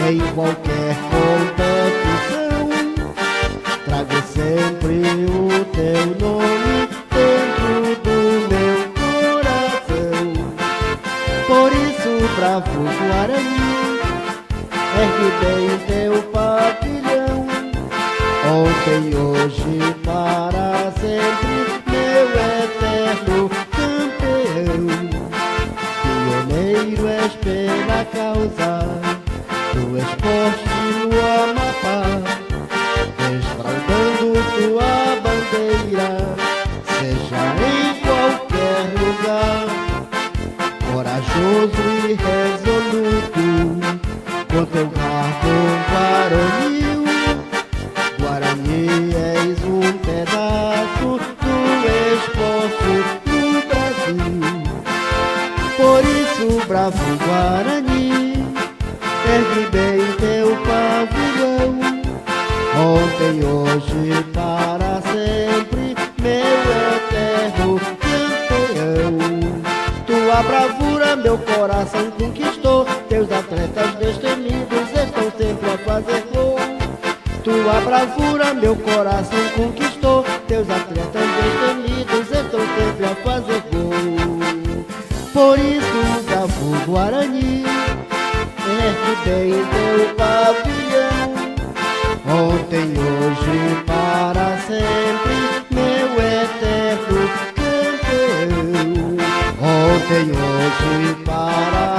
em qualquer competição. Trago sempre o teu nome dentro do meu coração. Por isso, bravo Guarani, ergue bem teu pavilhão. Ontem, hoje, para sempre, meu eterno campeão. Pioneiro és pela causa do esporte no Amapá, desbravando tua bandeira, seja em qualquer lugar. Corajoso e resoluto, com teu garbo varonil, Guarani és um pedaço do esporte do Brasil. Por isso, bravo Guarani, ergue bem teu pavilhão. Ontem, hoje, para sempre, meu eterno campeão. Tua bravura meu coração conquistou, teus atletas destemidos estão sempre a fazer gol. Tua bravura meu coração conquistou, teus atletas destemidos estão sempre a fazer gol. Por isso, bravo Guarani, ergue bem teu pavilhão. Ontem, hoje, para sempre, meu eterno campeão. Ontem, hoje, para